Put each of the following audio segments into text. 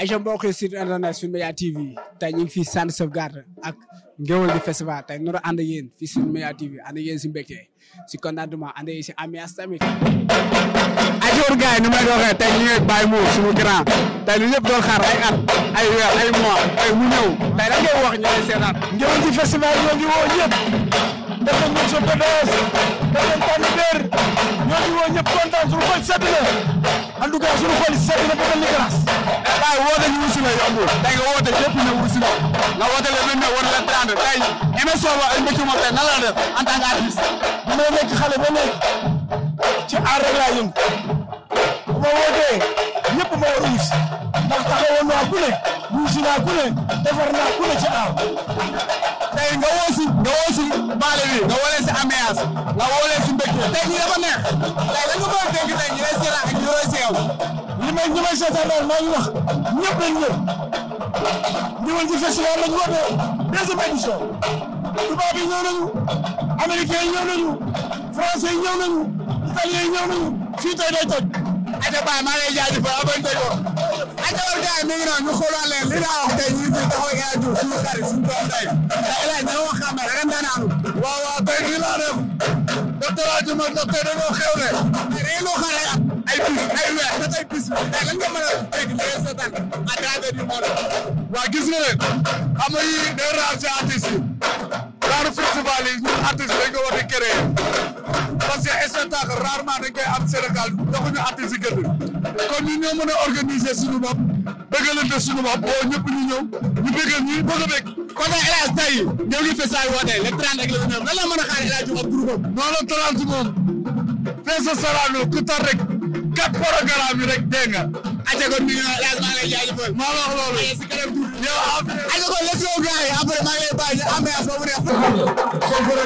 ay jeunes mbokk yi sur internet sur Meilleur TV tey ñu ngi fii centre sauvegarde ak Ngueweul di festival tey ñu ànd ak yéen fii sur Meilleur TV ànd ak yéen si mbégte si contentement ànd ak yéen si ambiance tamit. ay jour gars yi ni may doxee tey ñu ngi bàyyi mu suñu grand tey lu ñëpp doon xaar ay at ay weer ay mois tey mu ñëw tey lan ngay wax ñu lay seetaan. Ngueweul di festival ñoo ngi woo ñëpp def nañ ñun sa PDS def nañ tànn béer ñoo ngi woo ñëpp kontaan suñu xol sedd na en tout cas suñu xol sedd na ba mel ni glace. waaw woote ñu wusi la yombul tey nga woote ñëpp ñu wusi la nga woote le 29 wala le 30 tey émission ba ay mbéccu moom tey nan la def en tant qu'artiste. bu may nekk xale ba nekk ci aar rek laa yëngu bu ma wootee ñëpp ma war a wusi ndax taxawoon naa ku ne wusi naa ku ne defar naa ku ne ci aar. tey nga woosi baale bi nga woolee si ambiance nga woolee si mbégte tey ñi dafa neex tey dañ ko mën a dégg tey ñi lay seetaan ak ñi roy si yow. ñi may seetaan daal maa ngi wax ñëpp lañ ñëw Ngueweul ci festival lañ woote deuxième édition tubaab yi ñëw nañu américains yi ñëw nañu français yi ñëw nañu italiens yi ñëw nañu fii tey day toj. Aja Baye maa ngi lay jaajëfal abonné ko aja war gars yi mi ngi noonu ñu xoolal leen li laa wax tey ñu ngi fi taxaw El Hadj Diouf suñu xarit suñu doom day te El Hadj dama wax xam ne ren daanaanu waaw tey nii laa def docteur Adjuma docteur dañoo xewle dañu loo xaar ay bis ay weer da tey bis tey lan nga mën a dégg li ngeen seetaan à travers du monde. waaw gis nga leen xam nga yii day raar si artistes yi raaru festival yi ñun artistes dañ ko war a créer parce que spectacle rarement dañ koy am Sénégal joxuñu artistes yi gën kon ñun ñoo mën a organiser suñu bopp bëggalante suñu bopp boo ñëpp ñu ñëw ñu bëggal ñi bëgg a bëgg. kon nag El Hadj tey ñoo ngi festival woote le 30 ak le 29 lan la mën a xaar El Hadj Diouf ak groupe am. non le 30 moom fees Sorano ku tar rek 4 programme yi rek dégg nga. aja kon mi ngi naan El Hadj maa ngi lay jaajëfal. maa la wax loolu. si kanam tuuti. yow aja kon let's go gars yi après maa ngi lay bàyyi ñu ambiance ba mu neex.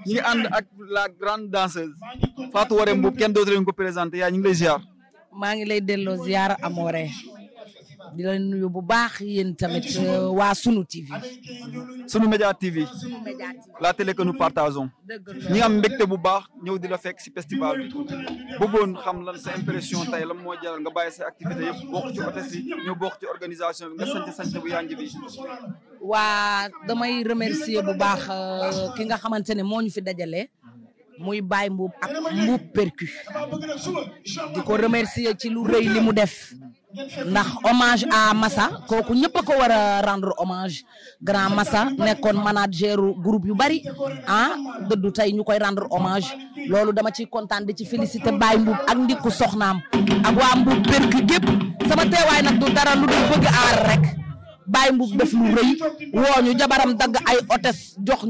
ñi ngi ànd ak la grande danseuse Fatou Waré Mboup kenn dootu leen ko présenté yaa ñu ngi lay ziar. maa ngi lay delloo ziar amoore di la nuyu bu baax yéen tamit waa Sunu TV. Sunu Média TV. La télé que nous partageons. ñi am mbégte bu baax ñëw di la fekk si festival bi bëggoon xam lan sa impression tey lan moo jaral nga bàyyi sa activité yëpp bokk ci hôtesse yi ñëw bokk ci organisation bi nga sant bu yanj bi. waa damay remercier bu baax ki nga xamante ne moo ñu fi dajale muy Baye Mbuub ak Mbuub Percu di ko remercier ci lu rëy li mu def ndax hommage à Massa kooku ñëpp a ko war a rendre hommage grand Massa nekkoon manageru groupe yu bari dëddu tey ñu koy rendre hommage loolu dama ciy kontaan di ci féliciter Baye Mbuub ak ndikku soxnaam ak waa Mbuub Percu gépp sama teewaay nag du dara lu dul bëgg aar rek Baye Mbuub def lu rëy woo ñu jabaram dagg ay hôtesse jox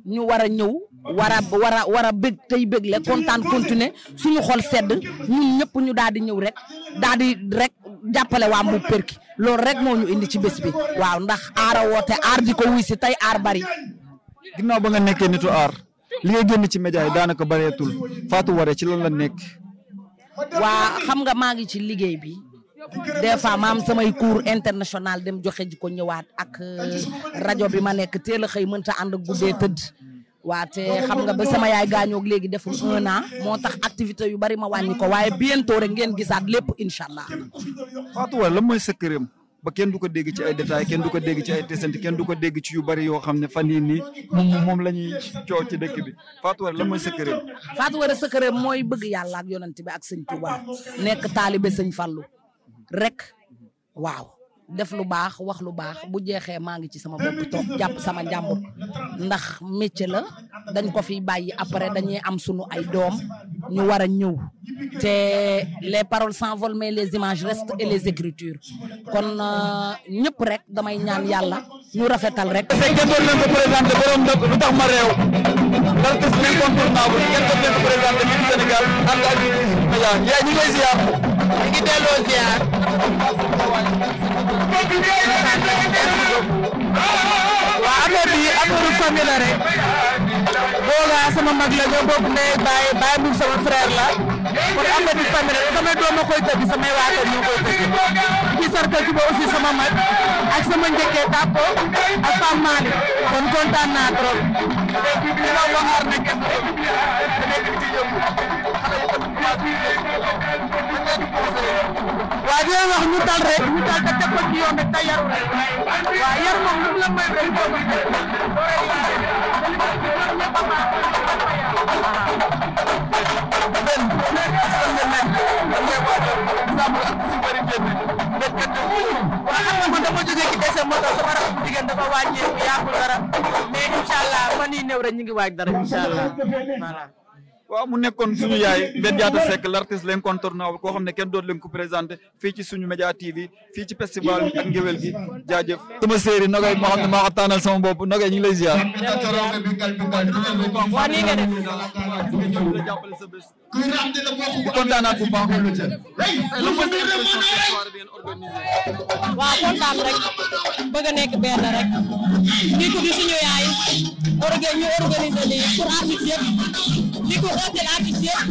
ñu war a ñëw war a bég tey bégle kontaan continuer suñu xol sedd ñun ñëpp ñu daal di ñëw rek daal di rek jàppale waa Mbuub Percu loolu rek moo ñu indi ci bés bi waaw ndax aara woote aar di ko wuy si tey aar bari. ginnaaw ba nga nekkee nitu aar li ngay génn ci média yi daanaka bareetul Fatou Waré ci lan la nekk. waa xam nga maa ngi ci liggéey bi. des fois ma am samay cours international dem joxe ji ko ñëwaat ak rajo bi ma nekk teel a xëy mënta ànd ak guddee tëdd waate xam nga ba sama yaay gaañoog léegi deful 1 an moo tax activité yu bari ma wàññi ko waaye bientôt rek ngeen gisaat lépp incha allah. Fatou Waré lan mooy secret ba kenn du ko dégg ci ay détails kenn du ko dégg ci ay tesante kenn du ko dégg ci yu bari yoo xam ne fan yii nii moom la ñuy coow ci dëkk bi Fatou Waré lan mooy secret. Fatou Waré secret mooy bëgg yàlla ak yonent bi ak sëñ Touba nekk taalibe sëñ Fallou rek waaw def lu baax wax lu baax bu jeexee maa ngi ci sama bopp toog jàpp sama njàmbur ndax métier la dañ ko fi bàyyi après dañuy am sunu ay doom ñu war a ñëw te les paroles s'envolent mais les images restent et les écritures kon ñëpp rek damay ñaan yàlla ñu rafetal rek. kenn doon leen ko présenté borom dëkk lu tax ma réew l'artiste incontournable kenn doon leen ko présenté fii Sénégal ànd ak média yaa ñu ngi lay ziar. ñu ngi delloo ziar. waaw affaire bi affaire famille la rek boogaa sama mag la ñoo bokk ndey Baye Mbuub sama frère la kon affaire bi famille la samay doom a koy tëgg samay waa kër ñoo koy tëgg ci sarkal ci ba aussi sama mag ak sama njëkkee tàppo ak Pam Malick kon kontaan naa trop. waaw di leen wax ñu dal rek ñu dal te teg ko ci yoon rek te yaru rek waaw yar moom lu la may rek ko man dama jógee ci dese moo tax sama rakk jigéen dafa wàññeeku yàggul dara mais incha allah fan yii néew rek ñu ngi waaj dara incha allah voilà. waaw mu nekkoon suñu yaay Mbène Diatta Seck l'artiste l'incontournable koo xam ne kenn doon leen ko présenté fii ci suñu média TV fii ci festival bi ak Ngueweul gi jaajëf. sama séeri Nogay moo xam ne maa ko tànnal sama bopp Nogay ñu ngi lay ziar. waa nii nga def. di kontaanaat bu baax. waaw kontaan rek bëgg a nekk benn rek nit ku di suñu yaay ñu organiser lii pour artiste yëpp nit ku hôtel artiste yëpp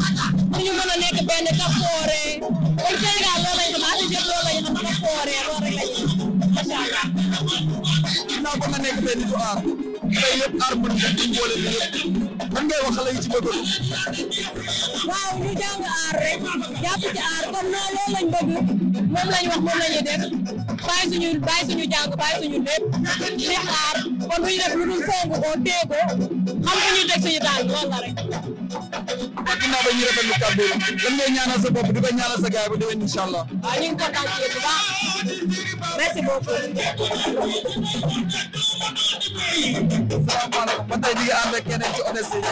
pour ñu mën a nekk benn kafoore kon Sénégal loolu lañ xam artiste yëpp loolu lañ xam kafoore loolu rek lañ macha allah. ginnaaw ba nga nekk benn nitu aar tey yëpp aar mën nga ci boole bi yëpp lan ngay wax xale yi ci bëggoon. waaw ñu jàng aar rek jàpp ci aar comme non loolu lañ bëgg moom lañ wax moom la ñuy def bàyyi suñu jàng bàyyi suñu lépp di aar kon duñu def lu dul fonk ko téye ko xam nga ñuy teg suñu tànk loolu la rek. waaw ginnaaw ba ñu rafetlu kàddu yi lan ngay ñaanal sa bopp di ko ñaanal sa gaay ba déwén incha allah. waaw ñu ngi kontaan ci yéen bu baax merci beaucoup. salaamaaleykum ba tey ñu ngi ànd ak keneen ci hôtesse yi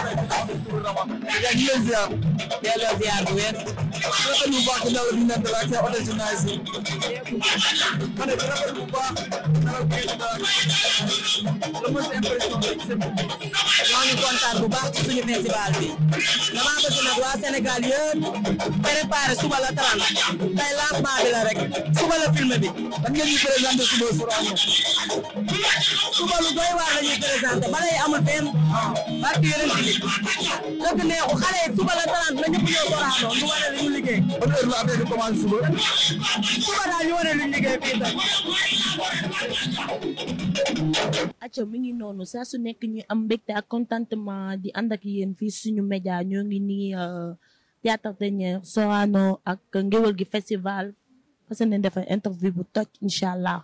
yaa ngi lay ziar. delloo ziar bu wér. rafet bu baax ci ndaw bi nekk la ak seen hôtesse yu naaj si. ma ne rafet bu baax ndaw bi nekk la la mos impression rek ñoo ngi kontaan bu baax ci suñu festival bi damaa bëgg nag waa Sénégal yëpp préparé suba la 30 tey lancement bi la rek suba la film bi. lan ngeen ñu présenté suba Sorano. suba lu doy waar la ñuy présenté bala yi amul benn barke yeneen bi dëgg neexu xale yi suba la 30 la ñëpp ñëw Sorano ñu wane liggéey. ban heure la affaire bi commencé suba. suba daal ñu wane luñ liggéey fii tey. acca mi ngi noonu saa su nekk ñu am mbégte ak contentement di ànd ak yéen fii suñu média ñoo ngi nii théâtre dernier Sorano ak Ngueweul gi festival parce que ne dafa interview bu toj incha allah.